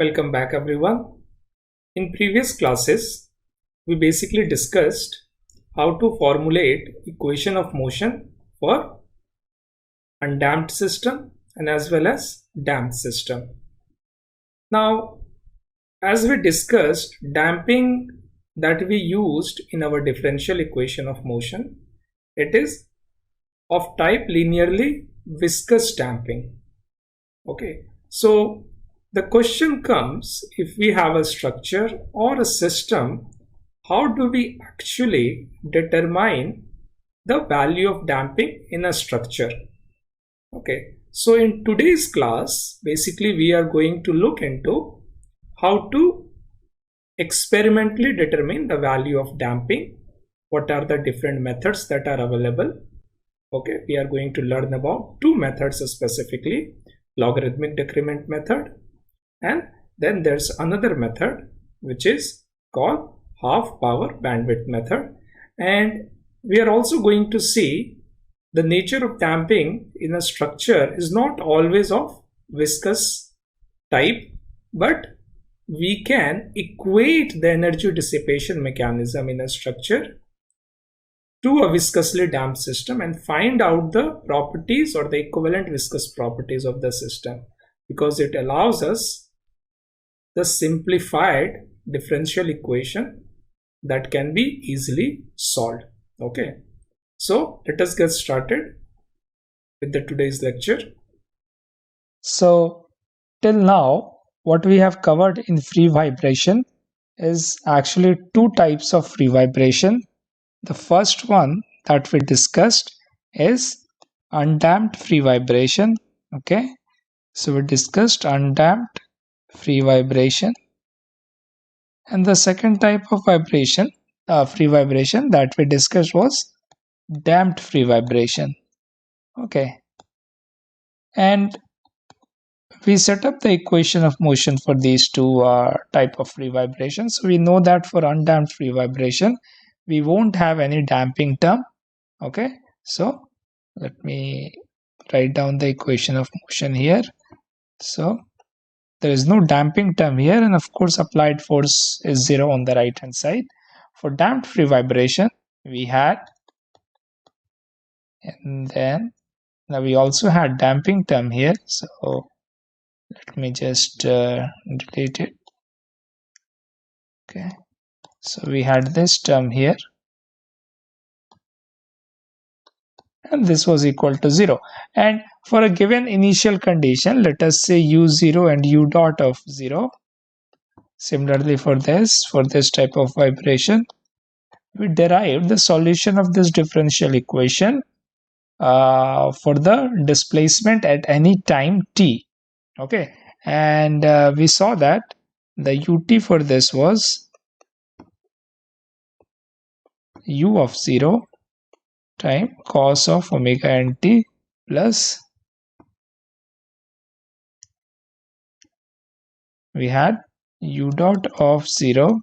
Welcome back everyone. In previous classes, we basically discussed how to formulate equation of motion for undamped system and as well as damped system. Now, as we discussed, damping that we used in our differential equation of motion, it is of type linearly viscous damping. Okay, so the question comes, if we have a structure or a system, how do we actually determine the value of damping in a structure? Okay, so in today's class, basically we are going to look into how to experimentally determine the value of damping. What are the different methods that are available? Okay, we are going to learn about two methods specifically, logarithmic decrement method, and then there's another method which is called half power bandwidth method. And we are also going to see the nature of damping in a structure is not always of viscous type, but we can equate the energy dissipation mechanism in a structure to a viscously damped system and find out the properties or the equivalent viscous properties of the system, because it allows us the simplified differential equation that can be easily solved. Okay, so let us get started with the today's lecture. So, till now, what we have covered in free vibration is actually two types of free vibration. The first one that we discussed is undamped free vibration. Okay, so we discussed undamped free vibration, and the second type of free vibration that we discussed was damped free vibration. Okay, and we set up the equation of motion for these two type of free vibrations. So we know that for undamped free vibration, we won't have any damping term. Okay, so let me write down the equation of motion here. So there is no damping term here, and of course applied force is 0 on the right hand side. For damped free vibration, we had, and then now we also had damping term here. So let me just delete it. Okay, so we had this term here, and this was equal to 0. And for a given initial condition, let us say u0 and u dot of 0. Similarly for this type of vibration, we derived the solution of this differential equation for the displacement at any time t. Okay, and we saw that the ut for this was u of 0 time cos of omega nt plus we had u dot of 0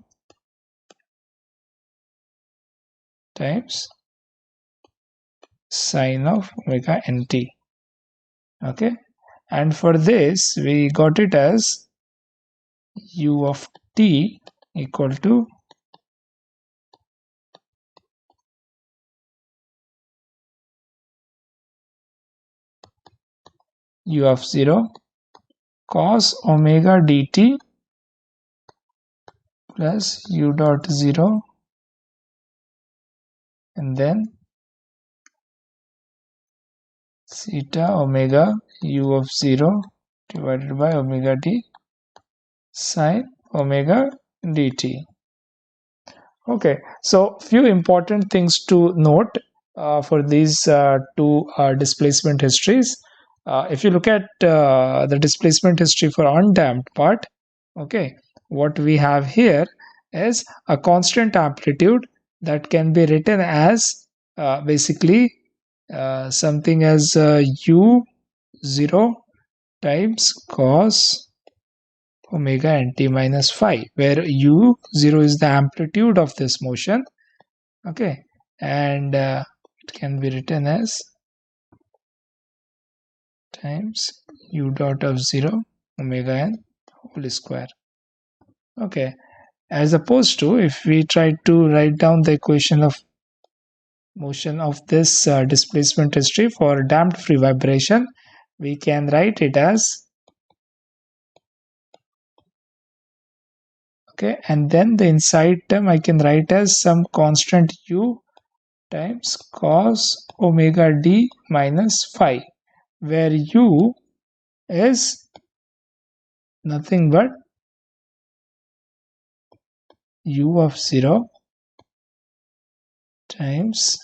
times sine of omega nt. Okay, and for this we got it as u of t equal to u of 0 cos omega dt plus u dot 0 and then theta omega u of 0 divided by omega t sine omega dt. Okay, so few important things to note for these two displacement histories. If you look at the displacement history for undamped part, okay, what we have here is a constant amplitude that can be written as basically something as u0 times cos omega nt minus phi, where u0 is the amplitude of this motion. Okay, and it can be written as times u dot of 0 omega n whole square. Okay, as opposed to if we try to write down the equation of motion of this displacement history for damped free vibration, we can write it as, okay, and then the inside term I can write as some constant u times cos omega d minus phi, where u is nothing but u of 0 times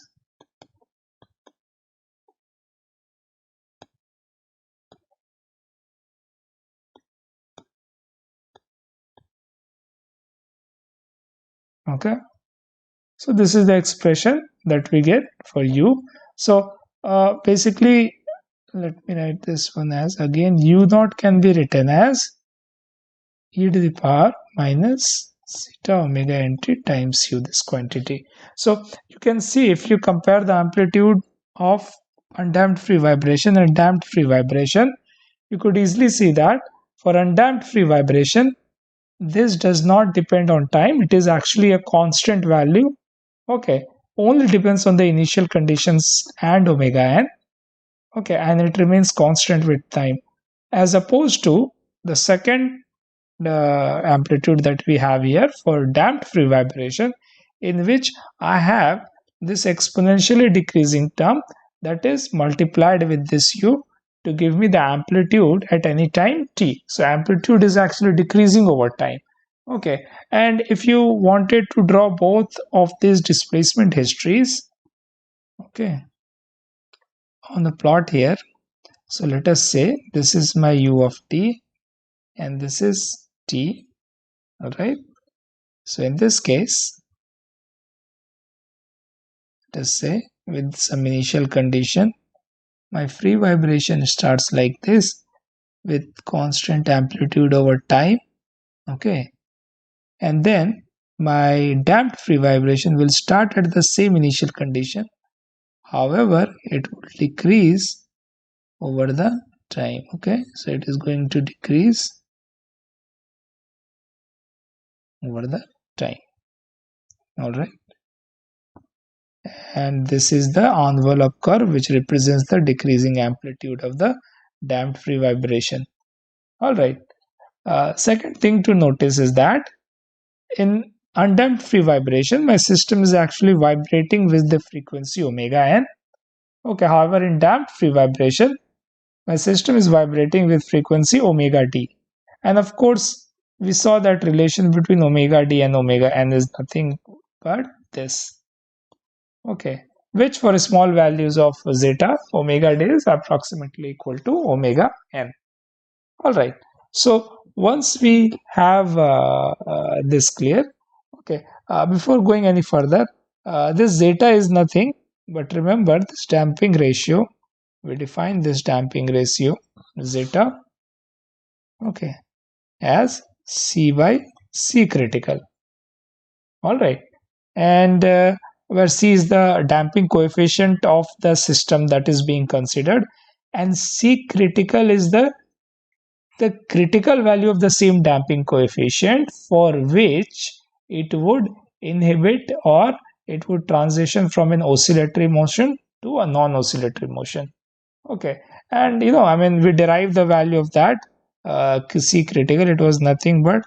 okay. So this is the expression that we get for u. So basically, let me write this one as, again, u naught can be written as e to the power minus zeta omega nt times u, this quantity. So you can see if you compare the amplitude of undamped free vibration and damped free vibration, you could easily see that for undamped free vibration, this does not depend on time. It is actually a constant value. Okay, only depends on the initial conditions and omega n. Okay, and it remains constant with time, as opposed to the second amplitude that we have here for damped free vibration, in which I have this exponentially decreasing term that is multiplied with this u to give me the amplitude at any time t. So amplitude is actually decreasing over time. Okay, and if you wanted to draw both of these displacement histories, okay, on the plot here, so let us say this is my u of t and this is t, all right. So in this case, let us say with some initial condition, my free vibration starts like this with constant amplitude over time, okay, and then my damped free vibration will start at the same initial condition. However, it will decrease over the time, okay, so it is going to decrease over the time, all right. And this is the envelope curve which represents the decreasing amplitude of the damped free vibration. All right. Second thing to notice is that in undamped free vibration, my system is actually vibrating with the frequency omega n. Okay. However, in damped free vibration, my system is vibrating with frequency omega d. And of course, we saw that relation between omega d and omega n is nothing but this. Okay, which for small values of zeta, omega d is approximately equal to omega n. All right. So once we have this clear, okay, before going any further, this zeta is nothing but remember this damping ratio. We define this damping ratio zeta, okay, as C by C critical. All right. And where C is the damping coefficient of the system that is being considered, and C critical is the critical value of the same damping coefficient for which it would inhibit or it would transition from an oscillatory motion to a non-oscillatory motion. Okay, and I mean, we derived the value of that C critical. It was nothing but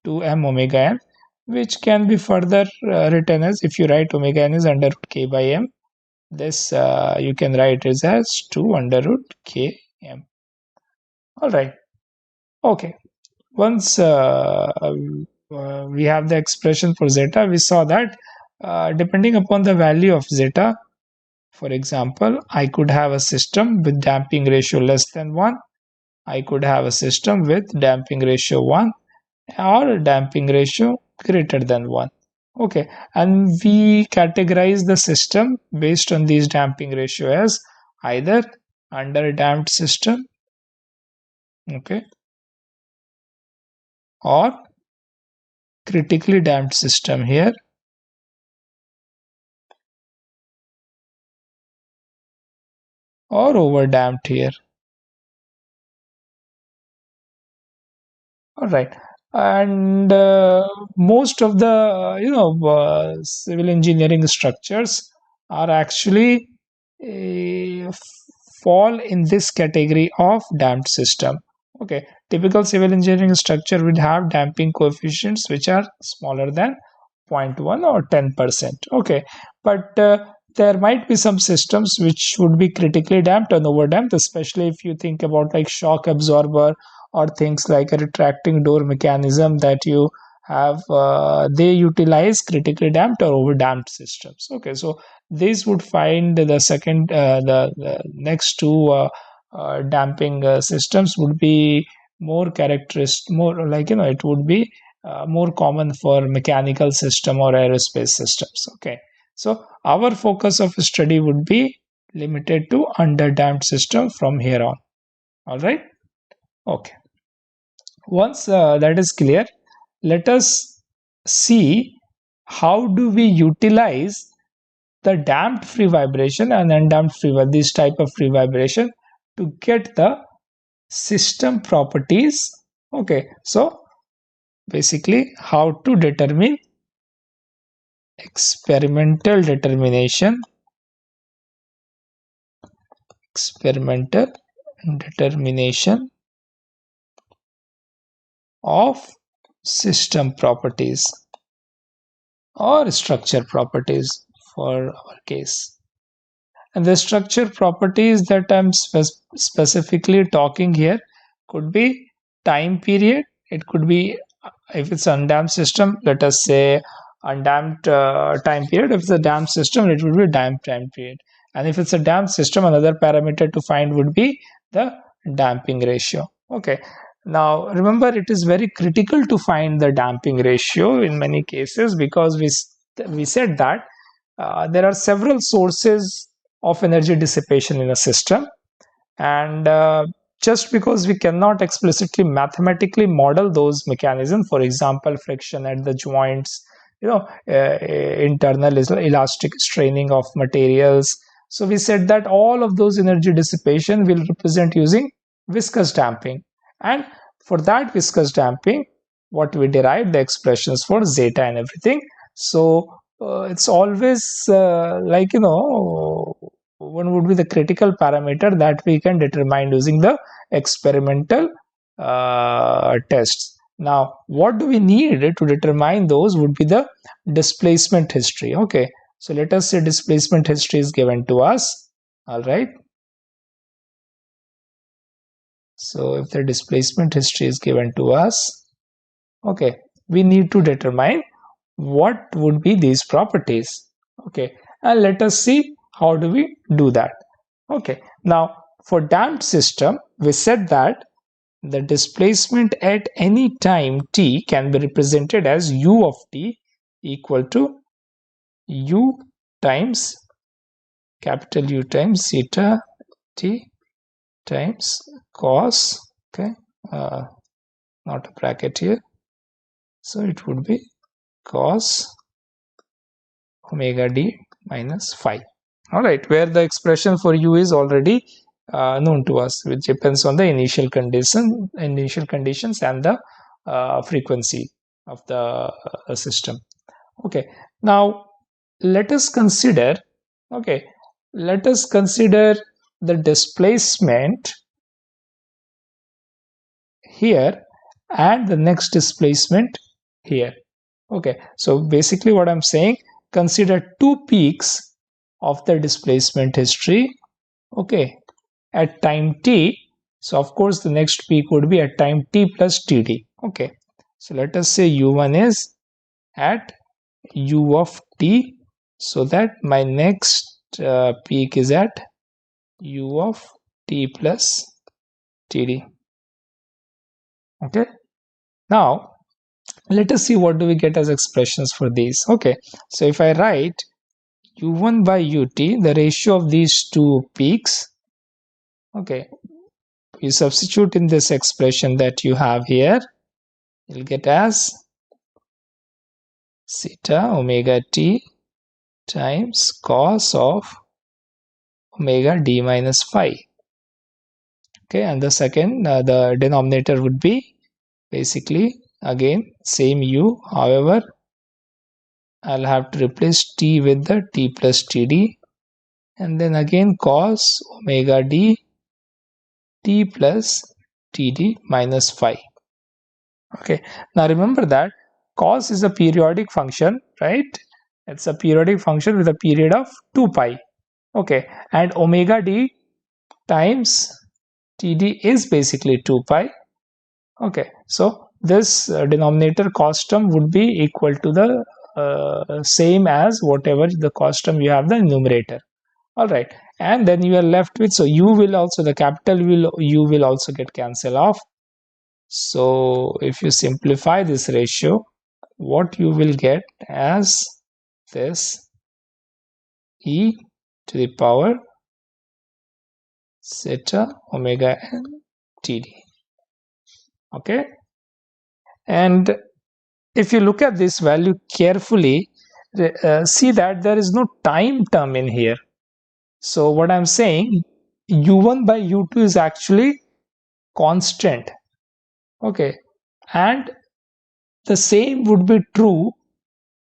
2m omega n, which can be further written as, if you write omega n is under root k by m, this you can write it as 2 under root k m. All right. Okay. Once we have the expression for zeta, we saw that depending upon the value of zeta, for example, I could have a system with damping ratio less than 1. I could have a system with damping ratio 1 or damping ratio greater than 1. Okay, and we categorize the system based on these damping ratio as either under damped system, okay, or critically damped system here, or over damped here. All right. And most of the civil engineering structures are actually uh, fall in this category of damped system. Okay, typical civil engineering structure would have damping coefficients which are smaller than 0.1 or 10%. Okay, but there might be some systems which would be critically damped and over damped, especially if you think about like shock absorber or things like a retracting door mechanism that you have. They utilize critically damped or over damped systems. Okay, so these would find the second the next two damping systems would be more characteristic, more like it would be more common for mechanical system or aerospace systems. Okay, so our focus of study would be limited to underdamped system from here on. All right. Okay, once that is clear, let us see how do we utilize the damped free vibration and undamped this type of free vibration to get the system properties. Okay, so basically how to determine experimental determination experimental determination of system properties or structure properties for our case. And the structure properties that I'm specifically talking here could be time period. It could be, if it's undamped system, let us say undamped time period. If it's a damped system, it would be damped time period. And if it's a damped system, another parameter to find would be the damping ratio. Okay. Now, remember, it is very critical to find the damping ratio in many cases because we said that there are several sources of energy dissipation in a system, and just because we cannot explicitly mathematically model those mechanisms, for example friction at the joints, internal elastic straining of materials, so we said that all of those energy dissipation will represent using viscous damping. And for that viscous damping, what we derived the expressions for zeta and everything. So it's always one would be the critical parameter that we can determine using the experimental tests. Now, what do we need to determine those would be the displacement history. Okay, so let us say displacement history is given to us. All right. So if the displacement history is given to us, okay, we need to determine what would be these properties. Okay, and let us see how do we do that. Okay, now for damped system, we said that the displacement at any time t can be represented as u of t equal to u times capital U times zeta t times cos, okay, not a bracket here, so it would be cos omega d minus phi. All right, where the expression for u is already known to us, which depends on the initial conditions and the frequency of the system. Okay, now let us consider, okay, let us consider the displacement here and the next displacement here. Okay, so basically what I'm saying, consider two peaks of the displacement history, okay, at time t. So of course the next peak would be at time t plus td. Okay, so let us say u1 is at u of t, so that my next peak is at u of t plus td. Okay, now let us see what do we get as expressions for these. Okay, so if I write u1 by ut, the ratio of these two peaks, okay, you substitute in this expression that you have here, you'll get as zeta omega t times cos of omega d minus phi. Okay, and the second, the denominator would be basically again same u, however I'll have to replace t with the t plus td, and then again cos omega d t plus td minus phi. Okay, now remember that cos is a periodic function, right? It's a periodic function with a period of 2 pi. Okay, and omega d times td is basically 2 pi. Okay, so this denominator cos term would be equal to the same as whatever the cos term you have the numerator. All right, and then you are left with, so u will also, the capital will u will also get cancelled off. So if you simplify this ratio, what you will get as this e to the power zeta omega n td. Okay, and if you look at this value carefully, see that there is no time term in here. So what I'm saying, u1 by u2 is actually constant. Okay, and the same would be true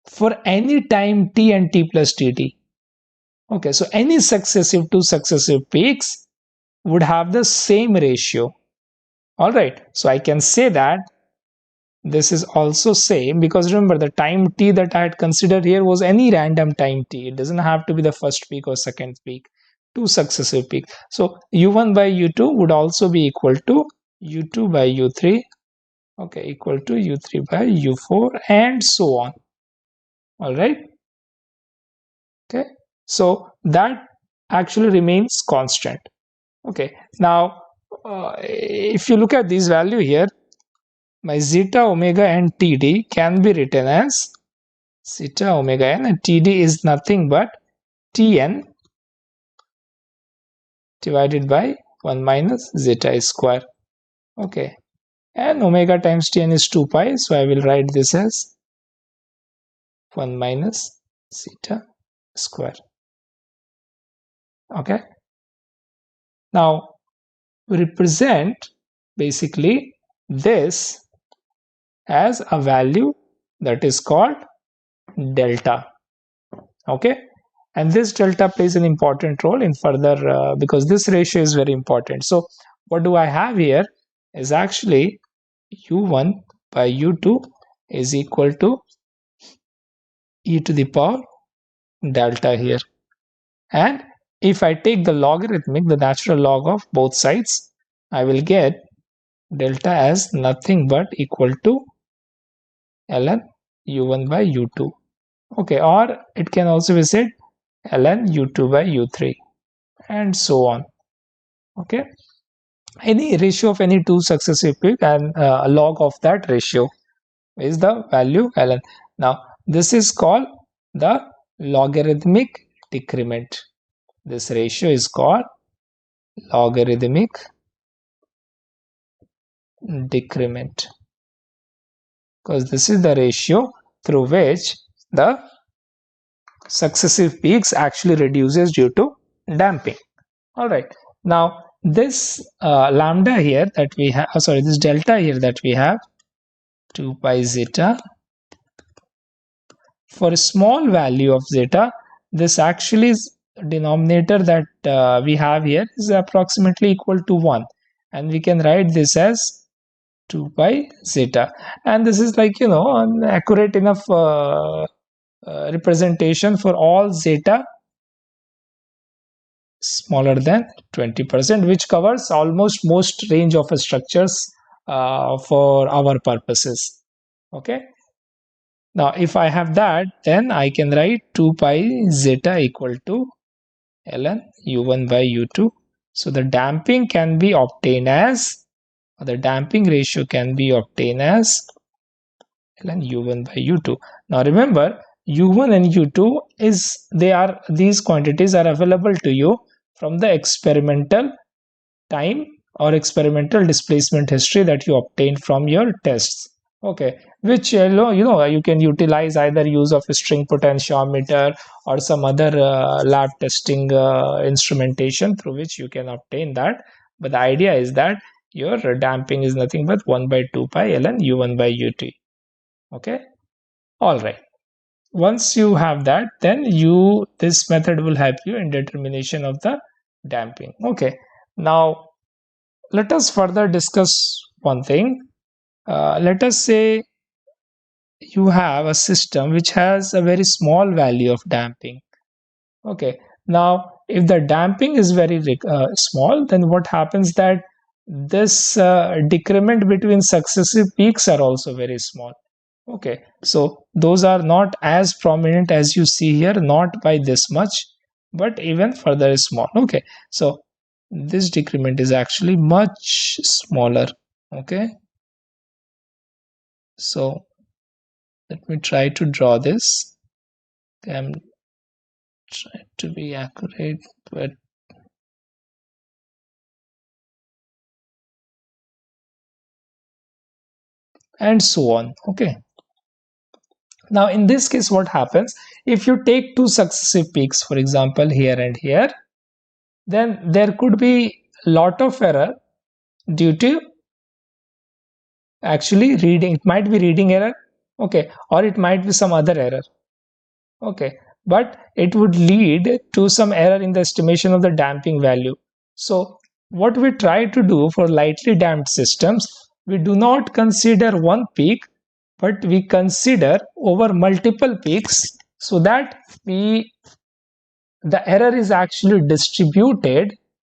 for any time t and t plus tt. Okay, so any two successive peaks would have the same ratio. All right, so I can say that this is also same, because remember the time t that I had considered here was any random time t. It doesn't have to be the first peak or second peak, two successive peaks. So u1 by u2 would also be equal to u2 by u3, okay, equal to u3 by u4, and so on. All right, okay, so that actually remains constant. Okay, now if you look at this value here, my zeta omega and td can be written as zeta omega n, and td is nothing but tn divided by 1 minus zeta square. Okay, and omega times tn is 2 pi, so I will write this as 1 minus zeta square. Okay, now we represent basically this as a value that is called delta. Okay, and this delta plays an important role in further because this ratio is very important. So what do I have here is actually u1 by u2 is equal to e to the power delta here, and if I take the logarithmic, the natural log of both sides, I will get delta as nothing but equal to ln u1 by u2. Okay, or it can also be said ln u2 by u3, and so on. Okay, any ratio of any two successive peak, and a log of that ratio is the value ln. Now this is called the logarithmic decrement. This ratio is called logarithmic decrement, because this is the ratio through which the successive peaks actually reduces due to damping. All right, now this lambda here that we have, this delta here that we have, 2 pi zeta, for a small value of zeta, this actually is denominator that we have here is approximately equal to 1, and we can write this as 2 pi zeta, and this is like, an accurate enough representation for all zeta smaller than 20%, which covers almost most range of structures for our purposes. Okay, now if I have that, then I can write 2 pi zeta equal to ln u1 by u2. So the damping can be obtained as, the damping ratio can be obtained as ln u1 by u2. Now remember, u1 and u2 these quantities are available to you from the experimental time or experimental displacement history that you obtained from your tests. Okay, which you can utilize either use of a string potentiometer or some other lab testing instrumentation through which you can obtain that. But the idea is that your damping is nothing but 1 by 2 pi ln u1 by ut. Okay, all right. Once you have that, then this method will help you in determination of the damping. Okay, now let us further discuss one thing. Let us say you have a system which has a very small value of damping. Okay, now if the damping is very small, then what happens that this decrement between successive peaks are also very small. Okay, so those are not as prominent as you see here, not by this much, but even further small. Okay, so this decrement is actually much smaller. Okay, so let me try to draw this. I'm trying to be accurate, but and so on. Okay, now in this case, what happens if you take two successive peaks, for example, here and here, then there could be a lot of error due to actually reading. It might be reading error, okay, or it might be some other error, okay, but it would lead to some error in the estimation of the damping value. So what we try to do for lightly damped systems, we do not consider one peak, but we consider over multiple peaks, so that the error is actually distributed.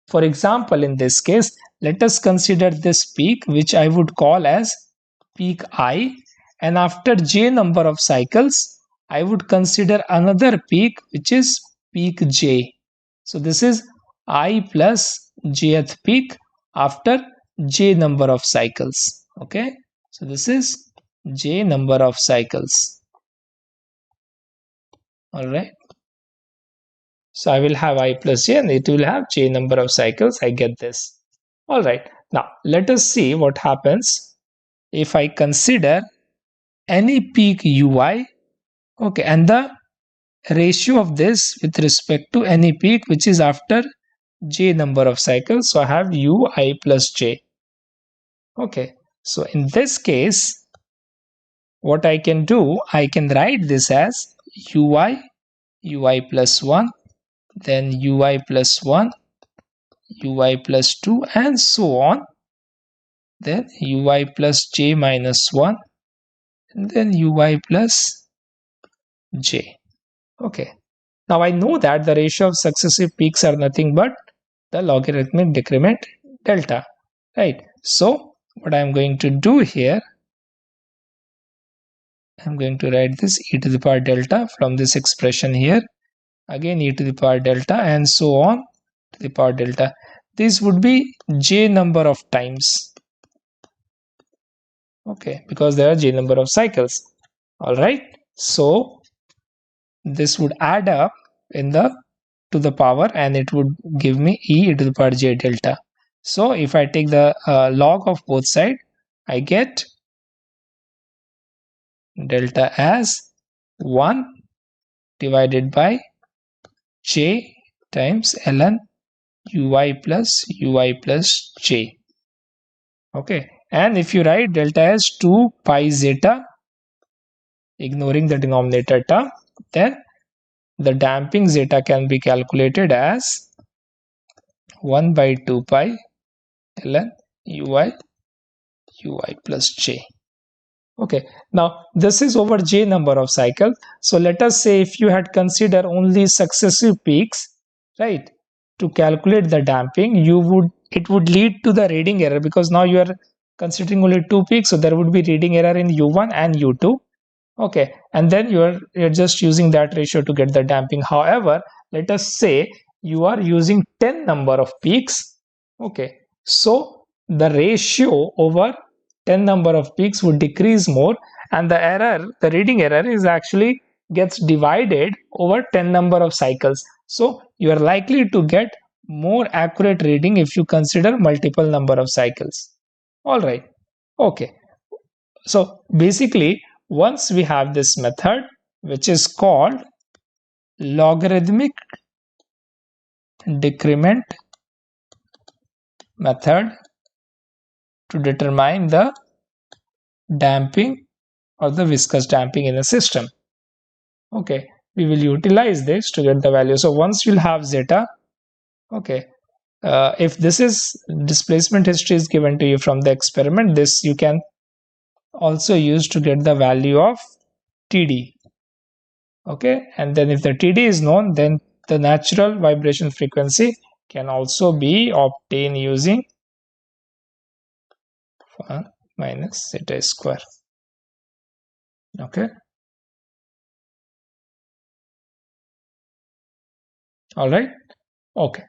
For example, in this case, let us consider this peak, which I would call as peak I, and after j number of cycles, I would consider another peak, which is peak j. So this is I plus jth peak after j number of cycles. Okay, so this is j number of cycles. All right. So I will have I plus j and it will have j number of cycles. I get this. All right. Now let us see what happens if I consider any peak ui. Okay. And the ratio of this with respect to any peak which is after j number of cycles. So I have ui plus j. Okay. So in this case, what I can do, I can write this as ui plus 1, then ui plus 1, ui plus 2, and so on, then ui plus j minus 1, and then ui plus j. Okay, now I know that the ratio of successive peaks are nothing but the logarithmic decrement delta, right? So what I'm going to do here, I'm going to write this e to the power delta from this expression here, again e to the power delta, and so on to the power delta. This would be j number of times. Okay, because there are j number of cycles. All right, so this would add up in the to the power, and it would give me e to the power j delta. So if I take the log of both sides, I get delta as 1 divided by j times ln ui plus j. Okay, and if you write delta as 2 pi zeta, ignoring the denominator term, then the damping zeta can be calculated as 1 by 2 pi ln ui plus j. Okay, now this is over j number of cycles. So let us say if you had considered only successive peaks, right, to calculate the damping, it would lead to the reading error, because now you are considering only two peaks, so there would be reading error in u1 and u2. Okay, and then you're just using that ratio to get the damping. However, let us say you are using 10 number of peaks. Okay, so the ratio over 10 number of peaks would decrease more, and the reading error is actually gets divided over 10 number of cycles. So you are likely to get more accurate reading if you consider multiple number of cycles. All right. Okay, so basically, once we have this method, which is called logarithmic decrement method, to determine the damping or the viscous damping in a system. Okay, we will utilize this to get the value. So once you'll have zeta, okay, if this is displacement history is given to you from the experiment, this you can also use to get the value of TD. Okay, and then if the TD is known, then the natural vibration frequency can also be obtained using 1 minus zeta square. Okay, all right. Okay,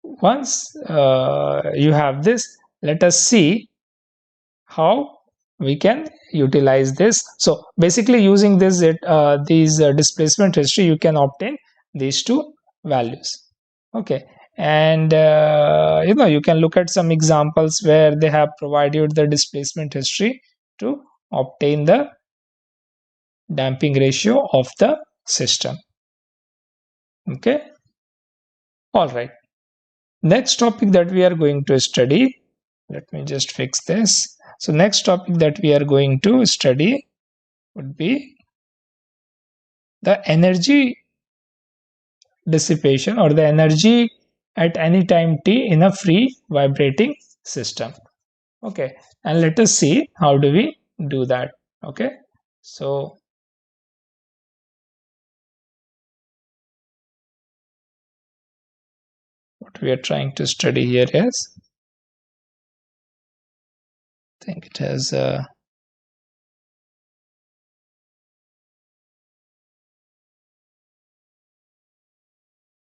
once you have this, let us see how we can utilize this. So basically using this these displacement history, you can obtain these two values. Okay, and you can look at some examples where they have provided the displacement history to obtain the damping ratio of the system. Okay, all right. Next topic that we are going to study, let me just fix this. So next topic that we are going to study would be the energy dissipation or the energy at any time t in a free vibrating system. Okay, and let us see how do we do that. Okay, so what we are trying to study here is, I think it has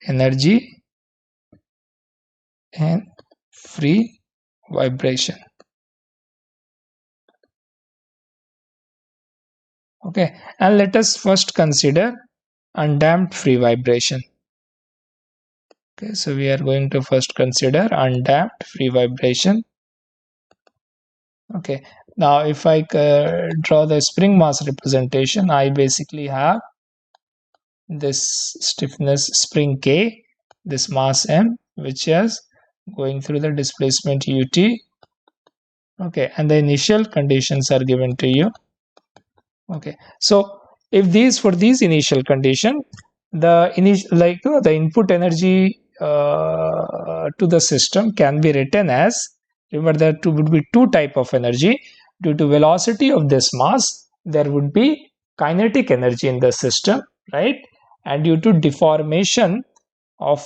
energy and free vibration. Okay, and let us first consider undamped free vibration. Okay, so we are going to first consider undamped free vibration. Okay, now if I draw the spring mass representation, I basically have this stiffness spring K, this mass M, which is going through the displacement ut. Okay, and the initial conditions are given to you. Okay, so if for these initial condition, the input energy to the system can be written as, remember there would be two type of energy. Due to velocity of this mass, there would be kinetic energy in the system, right? And due to deformation of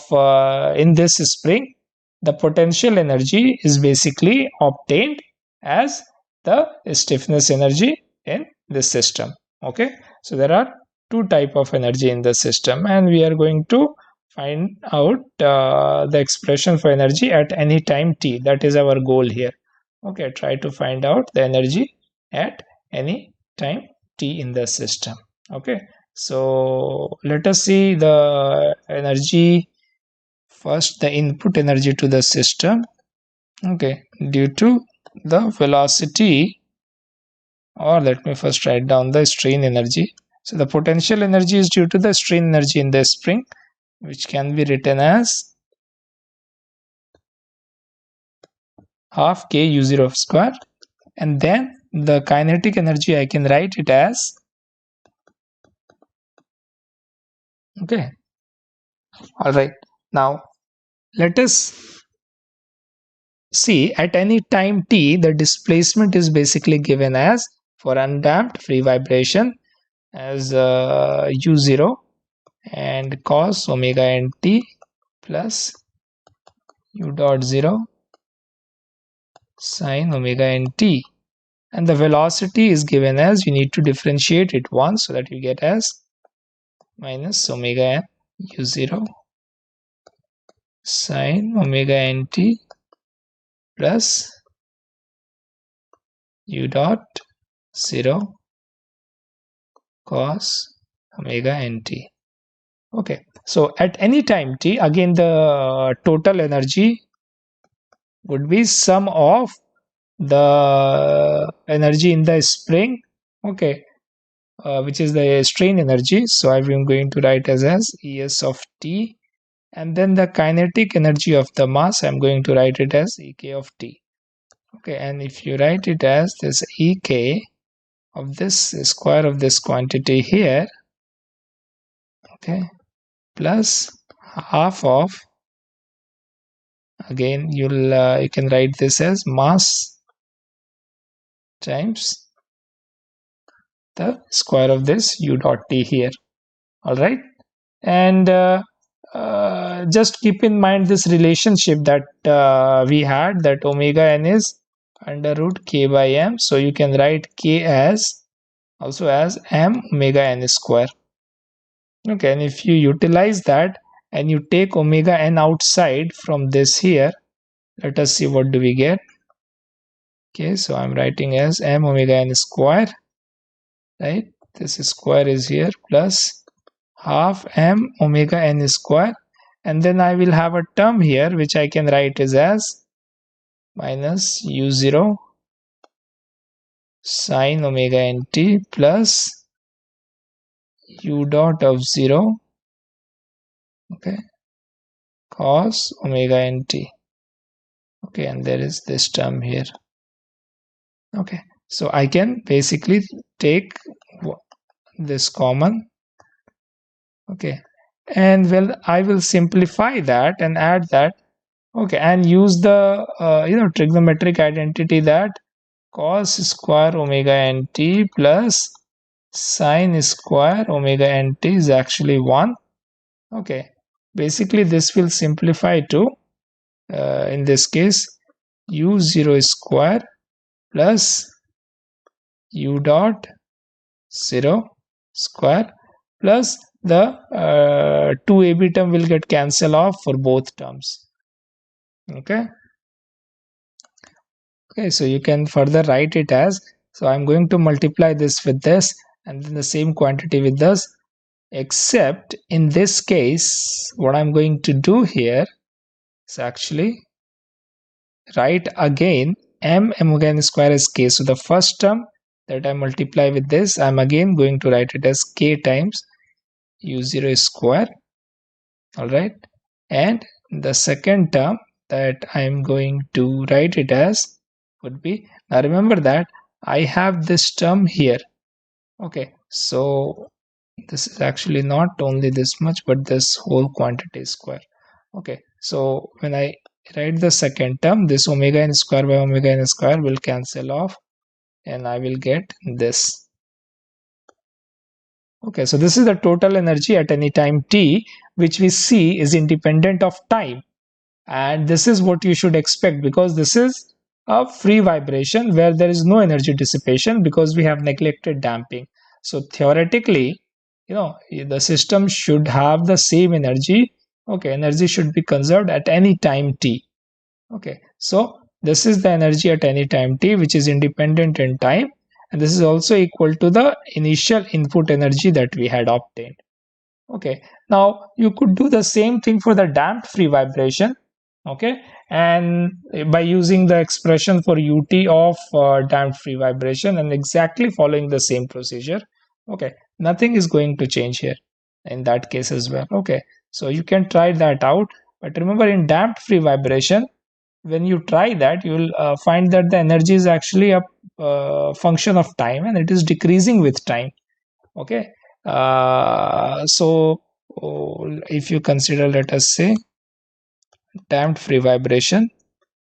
in this spring, the potential energy is basically obtained as the stiffness energy in this system. Okay, so there are two type of energy in the system, and we are going to find out the expression for energy at any time t. That is our goal here. Okay, try to find out the energy at any time t in the system. Okay, so let us see the energy first, the input energy to the system. Okay, due to the velocity, or let me first write down the strain energy. So the potential energy is due to the strain energy in the spring, which can be written as half k u0 square, and then the kinetic energy I can write it as, okay, all right. Now let us see at any time t, the displacement is basically given as, for undamped free vibration, as u0 and cos omega nt plus u dot 0 sine omega nt, and the velocity is given as, you need to differentiate it once so that you get as minus omega n u0 sine omega nt plus u dot 0 cos omega nt. Okay, so at any time t, again the total energy would be sum of the energy in the spring, okay, which is the strain energy. So I'm going to write as Es of t, and then the kinetic energy of the mass, I'm going to write it as Ek of t. Okay, and if you write it as this ek of this square of this quantity here, okay, plus half of, again you can write this as mass times the square of this u dot t here. All right, and just keep in mind this relationship that we had, that omega n is under root k by m, so you can write k as also as m omega n square. Okay, and if you utilize that and you take omega n outside from this here, let us see what do we get. Okay, so I'm writing as m omega n square, right? This square is here plus half m omega n square, and then I will have a term here which I can write as minus u0 sine omega nt plus u dot of 0, okay, cos omega nt. Okay, and there is this term here. Okay, so I can basically take this common. Okay, and well, I will simplify that and add that. Okay, and use the trigonometric identity that cos square omega nt plus sine square omega nt is actually 1. Okay, basically this will simplify to in this case u0 square plus u dot 0 square plus the 2ab term will get cancelled off for both terms. Okay, so you can further write it as, so I'm going to multiply this with this and then the same quantity with this, except in this case what I'm going to do here is actually write again m omega n square as k. So the first term that I multiply with this, I'm again going to write it as k times u0 square. All right, and the second term that I'm going to write it as would be, now remember that I have this term here. Okay, so this is actually not only this much but this whole quantity square. Okay, so when I write the second term, this omega n square by omega n square will cancel off and I will get this. Okay, so this is the total energy at any time t, which we see is independent of time, and this is what you should expect because this is a free vibration where there is no energy dissipation because we have neglected damping. So theoretically, the system should have the same energy. Okay, energy should be conserved at any time t. Okay, so this is the energy at any time t, which is independent in time, and this is also equal to the initial input energy that we had obtained. Okay, now you could do the same thing for the damped free vibration. Okay, and by using the expression for ut of damped free vibration and exactly following the same procedure. Okay, nothing is going to change here in that case as well. Okay, so you can try that out, but remember in damped free vibration, when you try that, you will find that the energy is actually a function of time and it is decreasing with time. Okay, so if you consider, let us say, damped free vibration,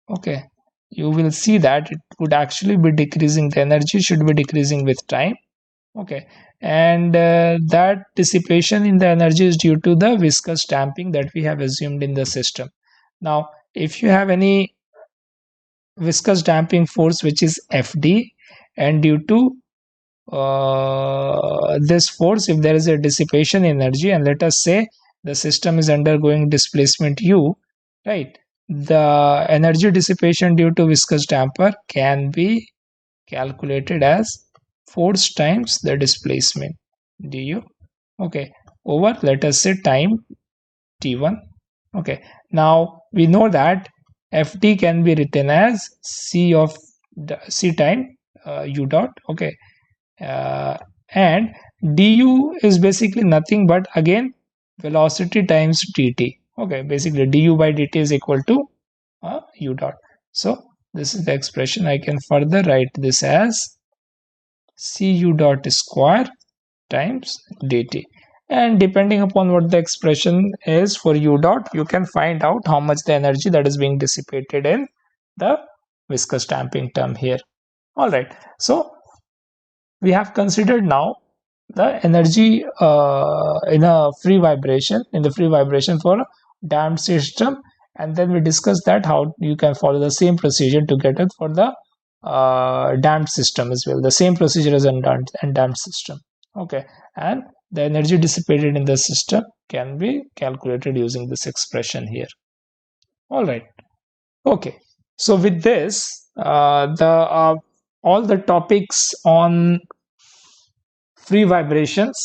okay, you will see that it would actually be decreasing, the energy should be decreasing with time. Okay, and that dissipation in the energy is due to the viscous damping that we have assumed in the system. Now if you have any viscous damping force which is Fd, and due to this force, if there is a dissipation energy, and let us say the system is undergoing displacement u, right, the energy dissipation due to viscous damper can be calculated as force times the displacement du, okay, over, let us say, time t1. Okay, now we know that Fd can be written as c of c time u dot. Okay, and du is basically nothing but again velocity times dt. Okay, basically du by dt is equal to u dot. So this is the expression. I can further write this as cu dot square times dt. And depending upon what the expression is for u dot, you can find out how much the energy that is being dissipated in the viscous damping term here. All right, so we have considered now the energy in a free vibration, for damped system, and then we discussed that how you can follow the same procedure to get it for the damped system as well, the same procedure as in damped system. Okay, and the energy dissipated in the system can be calculated using this expression here. All right, okay, so with this the all the topics on free vibrations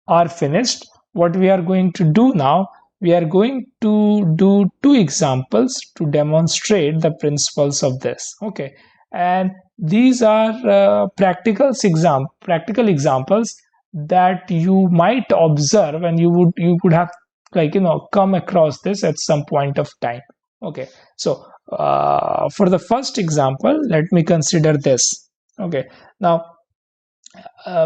are finished. What we are going to do now, we are going to do two examples to demonstrate the principles of this. Okay, and these are practical examples that you might observe, and you could have, like, come across this at some point of time. Okay, so for the first example, let me consider this. Okay, now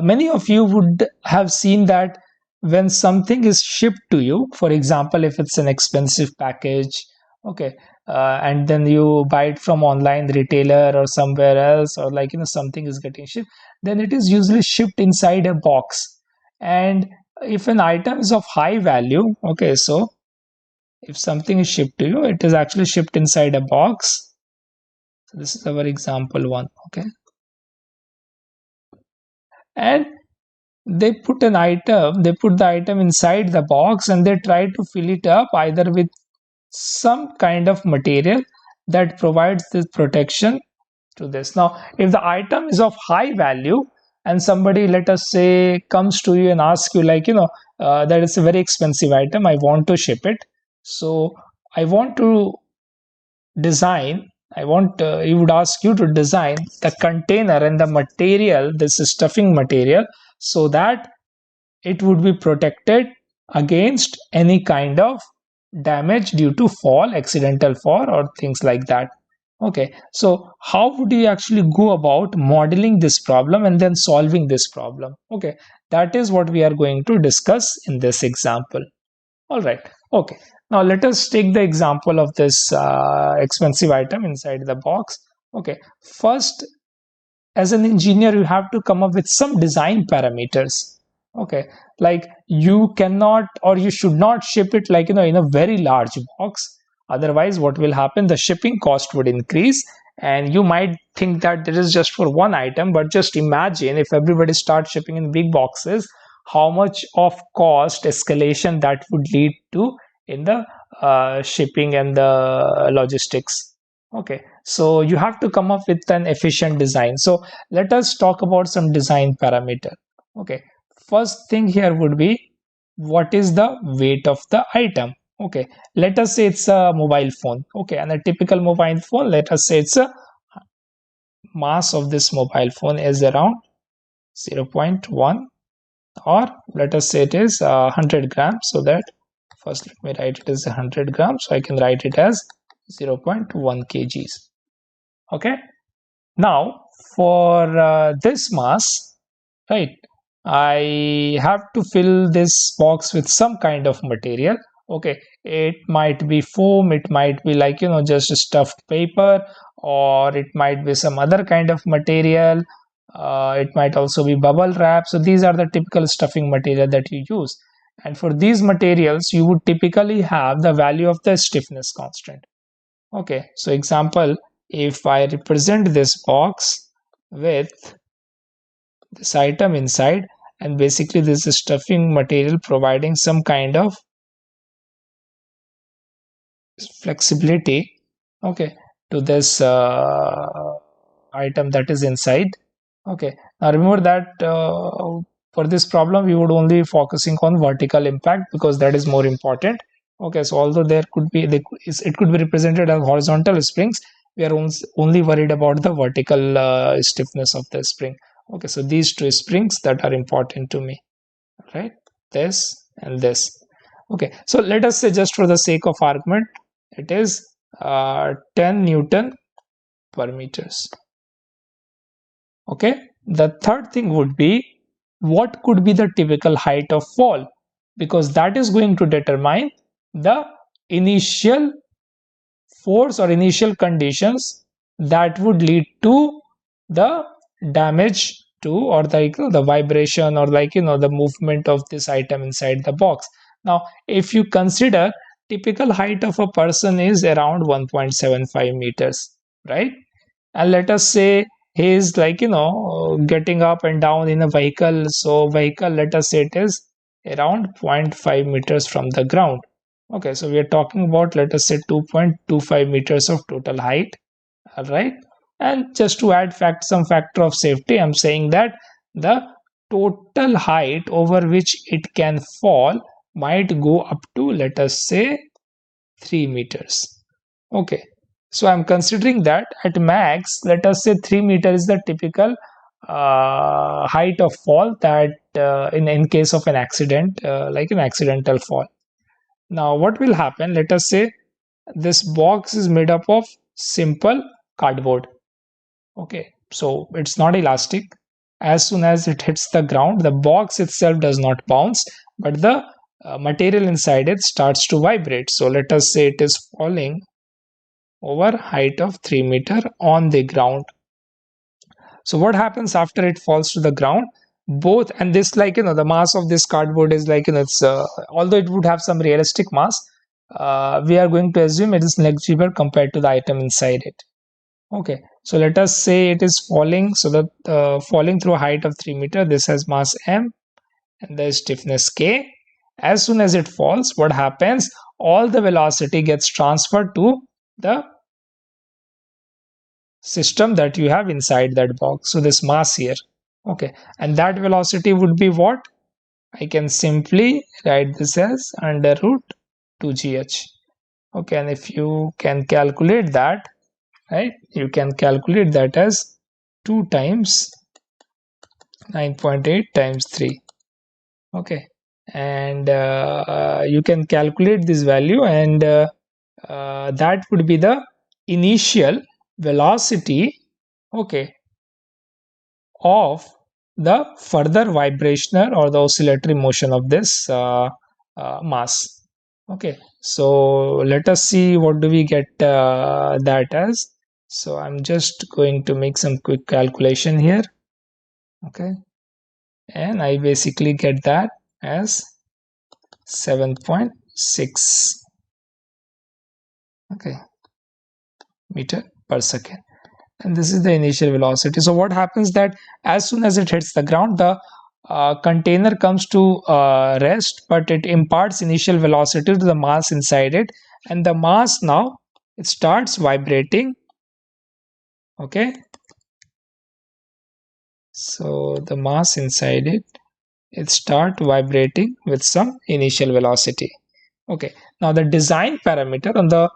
many of you would have seen that when something is shipped to you, for example, if it's an expensive package, okay, and then you buy it from online retailer or somewhere else, or, like, something is getting shipped, then it is usually shipped inside a box. And if an item is of high value, okay, so if something is shipped to you, it is actually shipped inside a box. So this is our example one. Okay, and they put the item inside the box, and they try to fill it up either with some kind of material that provides this protection to this. Now, if the item is of high value and somebody, let us say, comes to you and asks you, like, that is a very expensive item, I want to ship it, so I want to design he would ask you to design the container and the material, this stuffing material, so that it would be protected against any kind of damage due to fall, accidental fall, or things like that. Okay, so how would you actually go about modeling this problem and then solving this problem? Okay, that is what we are going to discuss in this example. All right, okay, now let us take the example of this expensive item inside the box. Okay, first, as an engineer, you have to come up with some design parameters. Okay, like, you cannot or you should not ship it, like, in a very large box. Otherwise, what will happen, the shipping cost would increase, and you might think that this is just for one item, but just imagine if everybody starts shipping in big boxes, how much of cost escalation that would lead to in the shipping and the logistics. Okay, so you have to come up with an efficient design. So let us talk about some design parameter. Okay, first thing here would be, what is the weight of the item? Okay, let us say it's a mobile phone. Okay, and a typical mobile phone, let us say it's a mass of this mobile phone is around 0.1, or let us say it is 100 grams. So that, first let me write it as 100 grams, so I can write it as 0.1 kgs. Okay, now for this mass, right, I have to fill this box with some kind of material. Okay, it might be foam, it might be, like, just a stuffed paper, or it might be some other kind of material. It might also be bubble wrap. So these are the typical stuffing material that you use, and for these materials you would typically have the value of the stiffness constant. Okay, so example, if I represent this box with this item inside, and basically this is stuffing material providing some kind of flexibility, okay, to this item that is inside. Okay, now remember that for this problem we would only focusing on vertical impact, because that is more important. Okay, so although there could be it could be represented as horizontal springs, we are only worried about the vertical stiffness of the spring. Okay, so these two springs that are important to me, right, this and this. Okay, so let us say, just for the sake of argument, it is 10 Newton per meters. Okay, the third thing would be what could be the typical height of fall, because that is going to determine the initial force or initial conditions that would lead to the damage to, or the vibration, or the movement of this item inside the box. Now if you consider, typical height of a person is around 1.75 meters, right? And let us say he is getting up and down in a vehicle, so vehicle, let us say it is around 0.5 meters from the ground. Okay, so we are talking about, let us say, 2.25 meters of total height. All right, and just to add some factor of safety, I'm saying that the total height over which it can fall might go up to, let us say, 3 meters. Okay, so I'm considering that at max, let us say 3 meter is the typical height of fall that in case of an accident, like an accidental fall. Now what will happen, let us say this box is made up of simple cardboard. Okay, so it's not elastic. As soon as it hits the ground, the box itself does not bounce, but the material inside it starts to vibrate. So let us say it is falling over height of 3 meter on the ground. So what happens after it falls to the ground? Both, and this, the mass of this cardboard is it's although it would have some realistic mass, we are going to assume it is negligible compared to the item inside it. Okay, so let us say it is falling, so that falling through a height of 3 meter, this has mass m and the stiffness k. As soon as it falls, what happens? All the velocity gets transferred to the system that you have inside that box, so this mass here. Okay, and that velocity would be what? I can simply write this as under root 2gh. Okay, and if you can calculate that, right, you can calculate that as 2 times 9.8 times 3. Okay, and you can calculate this value, and that would be the initial velocity, okay, of the further vibrational or the oscillatory motion of this mass. Okay, so let us see what do we get that as. So I'm just going to make some quick calculation here. Okay, and I basically get that as 7.6, okay, meter per second, and this is the initial velocity. So what happens that as soon as it hits the ground, the container comes to rest, but it imparts initial velocity to the mass inside it, and the mass now it starts vibrating. Okay, so the mass inside it start vibrating with some initial velocity. Okay, now the design parameter on the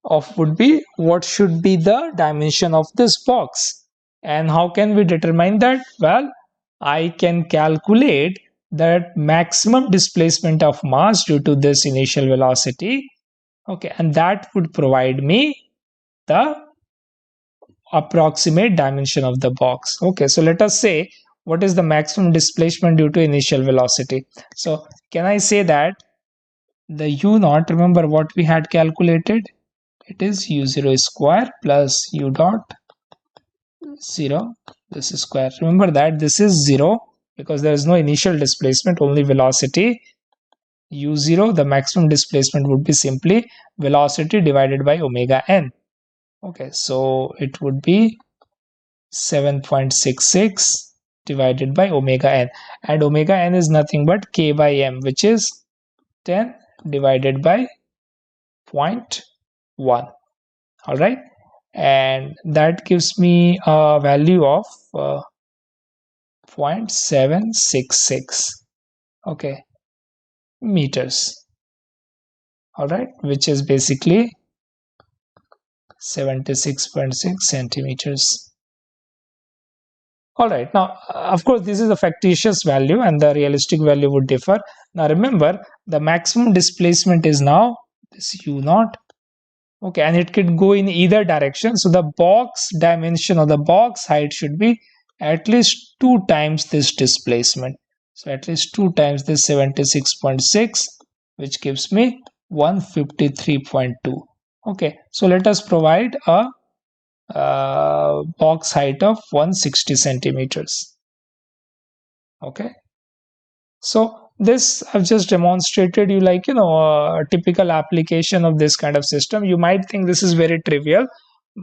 of would be what should be the dimension of this box. And how can we determine that? Well, I can calculate that maximum displacement of mass due to this initial velocity. Okay, and that would provide me the approximate dimension of the box. Okay, so let us say what is the maximum displacement due to initial velocity. So can I say that the u naught, remember what we had calculated, it is u0 square plus u dot 0 this square. Remember that this is 0 because there is no initial displacement, only velocity. U0, the maximum displacement would be simply velocity divided by omega n. Okay, so it would be 7.66 divided by omega n, and omega n is nothing but k by m, which is 10 divided by 0.1. all right, and that gives me a value of 0.766, okay, meters. All right, which is basically 76.6 centimeters. All right, now of course this is a factitious value and the realistic value would differ. Now remember, the maximum displacement is now this u naught, Okay, and it could go in either direction. So the box dimension or the box height should be at least 2 times this displacement. So at least 2 times this 76.6, which gives me 153.2. Okay, so let us provide a box height of 160 centimeters. Okay, so this I've just demonstrated you, like, a typical application of this kind of system. You might think this is very trivial,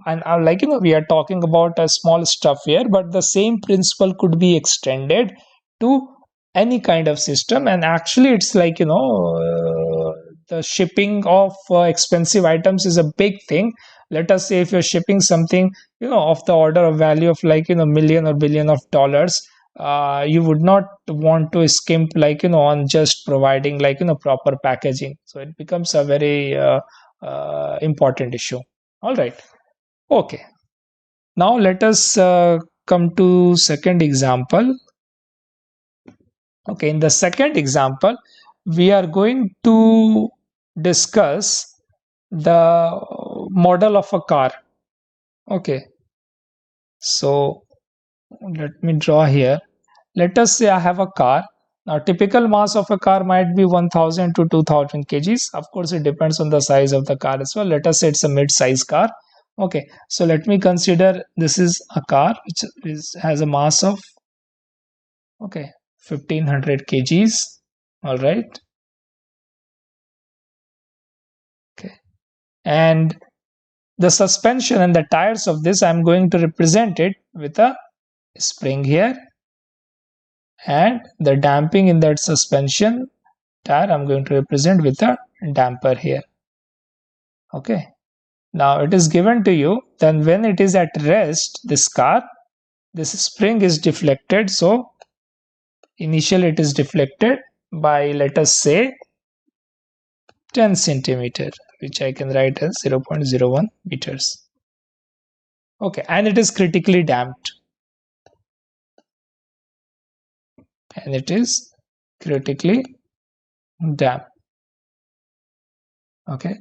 and like, we are talking about a small stuff here, but the same principle could be extended to any kind of system. And actually it's like, the shipping of expensive items is a big thing. Let us say if you're shipping something, of the order of value of, like, million or billion of dollars, you would not want to skimp, like, on just providing, like, proper packaging. So it becomes a very important issue. All right. Okay, now let us come to second example. Okay, in the second example, we are going to discuss the model of a car. Okay, so let me draw here. Let us say I have a car. Now, typical mass of a car might be 1000 to 2000 kgs. Of course, it depends on the size of the car as well. Let us say it's a mid-size car. Okay, so let me consider this is a car which has a mass of, okay, 1500 kgs. All right. Okay, and the suspension and the tires of this, I'm going to represent it with a spring here, and the damping in that suspension tire I'm going to represent with a damper here. Okay, now it is given to you, then when it is at rest, this car, this spring is deflected. So initially it is deflected by, let us say, 10 centimeter, which I can write as 0.01 meters. Okay, and it is critically damped. And it is critically damped. Okay,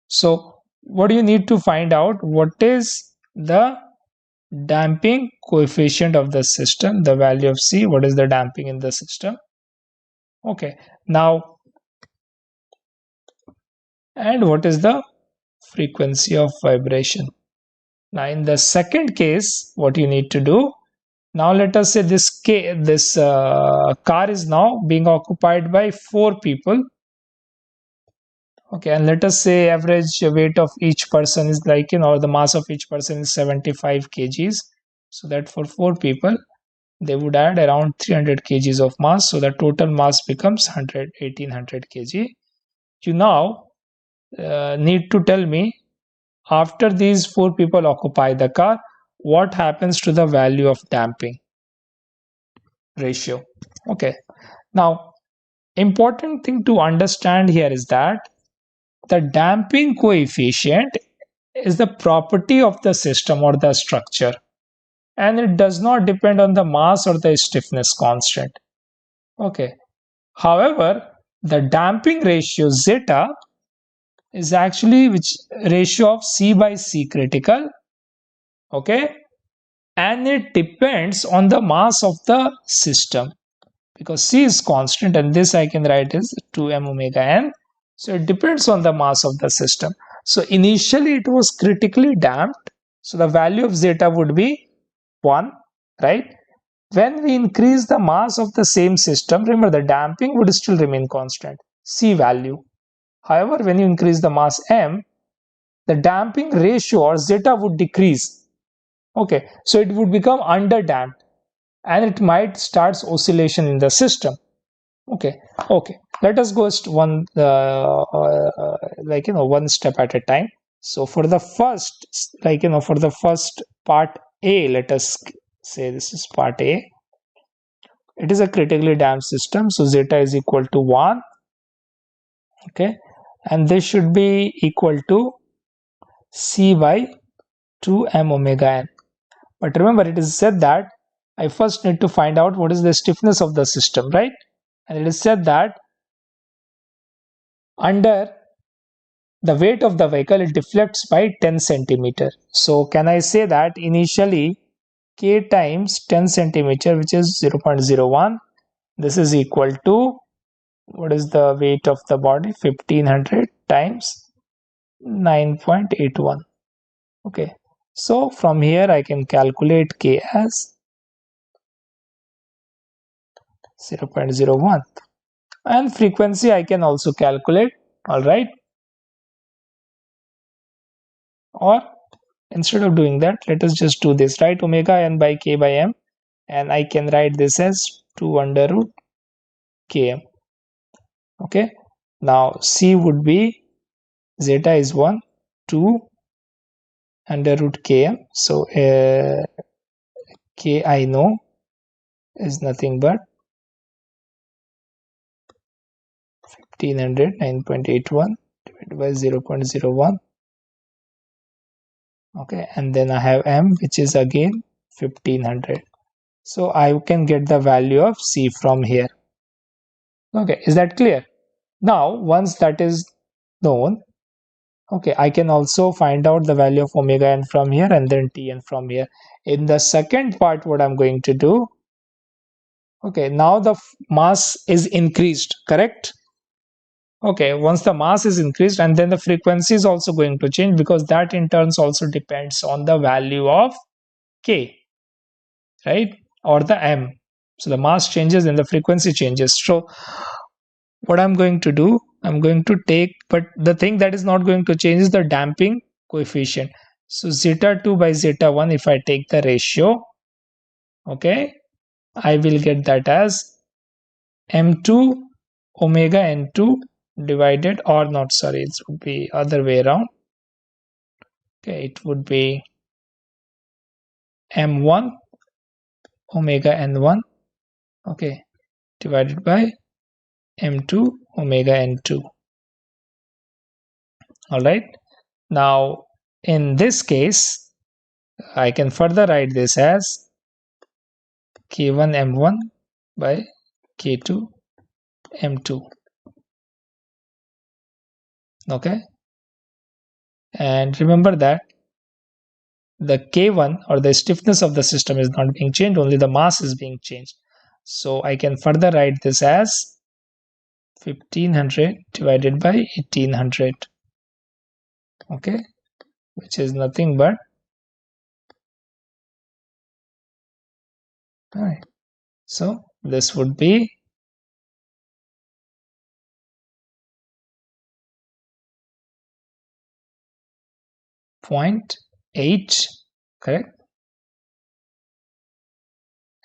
so what do you need to find out? What is the damping coefficient of the system, the value of C? What is the damping in the system? Okay, now, and what is the frequency of vibration? Now, in the second case, what you need to do, now let us say this car is now being occupied by 4 people. Okay, and let us say average weight of each person is, like, the mass of each person is 75 kgs. So that for 4 people, they would add around 300 kgs of mass. So the total mass becomes 1800 kg. You now need to tell me, after these 4 people occupy the car, what happens to the value of damping ratio? Okay, now, important thing to understand here is that the damping coefficient is the property of the system or the structure, and it does not depend on the mass or the stiffness constant. Okay, however, the damping ratio zeta is actually which ratio of C by C critical. Okay, and it depends on the mass of the system, because C is constant, and this I can write as 2m omega n. So it depends on the mass of the system. So initially it was critically damped. So the value of zeta would be 1, right? When we increase the mass of the same system, remember the damping would still remain constant, C value. However, when you increase the mass m, the damping ratio or zeta would decrease. Okay, so it would become under damped, and it might starts oscillation in the system. Okay, let us go one one step at a time. So for the first, for the first part A, let us say this is part A. It is a critically damped system, so zeta is equal to 1. Okay, and this should be equal to C by 2m omega n. But remember, it is said that I first need to find out what is the stiffness of the system, right? And it is said that under the weight of the vehicle, it deflects by 10 centimeter. So can I say that initially k times 10 centimeter, which is 0.01, this is equal to, what is the weight of the body? 1500 times 9.81. Okay, so from here I can calculate k as 0.01, and frequency I can also calculate. All right, or instead of doing that, let us just do this. Write omega n by k by m, and I can write this as 2 under root km. Okay, now c would be, zeta is 1, 2 under root km. So k I know is nothing but 1500 9.81 divided by 0.01. Okay, and then I have m, which is again 1500. So I can get the value of c from here. Okay, is that clear? Now once that is known, okay, I can also find out the value of omega n from here, and then Tn from here. In the second part, what I'm going to do, okay, now the mass is increased, correct? Okay, once the mass is increased, and then the frequency is also going to change, because that in turns also depends on the value of k, right, or the m. So the mass changes and the frequency changes. So what I'm going to do, I'm going to take, but the thing that is not going to change is the damping coefficient. So zeta 2 by zeta 1, if I take the ratio, okay, I will get that as m2 omega n2 divided, or not, sorry, it would be other way around. Okay, it would be m1 omega n1, okay, divided by m2 omega n2. All right, now in this case I can further write this as k1 m1 by k2 m2. Okay, and remember that the k1, or the stiffness of the system, is not being changed, only the mass is being changed. So I can further write this as 1500 divided by 1800, okay, which is nothing but, all right, so this would be 0.8, correct,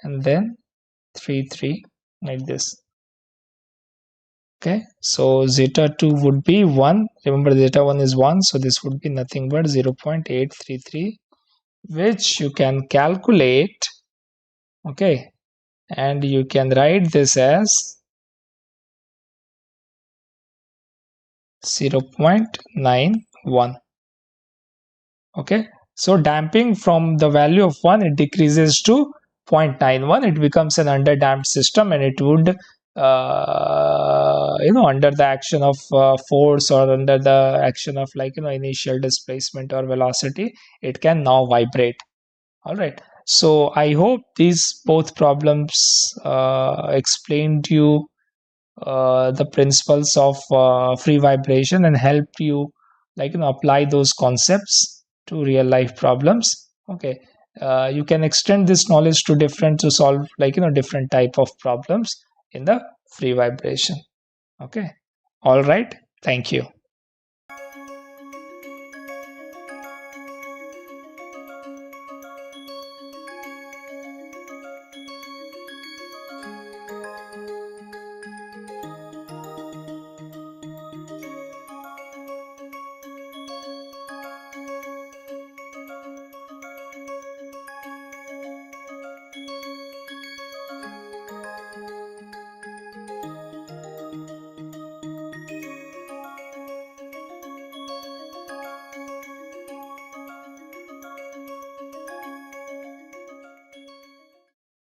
and then 33, like this. Okay, so zeta 2 would be 1. Remember, zeta 1 is 1, so this would be nothing but 0.833, which you can calculate. Okay, and you can write this as 0.91. Okay, so damping from the value of 1, it decreases to 0.91. It becomes an underdamped system, and it would under the action of force, or under the action of, like, initial displacement or velocity, it can now vibrate. All right, so I hope these both problems explained you the principles of free vibration, and help you, like, apply those concepts to real life problems. Okay, you can extend this knowledge to solve, like, different type of problems in the free vibration. Okay, all right, thank you.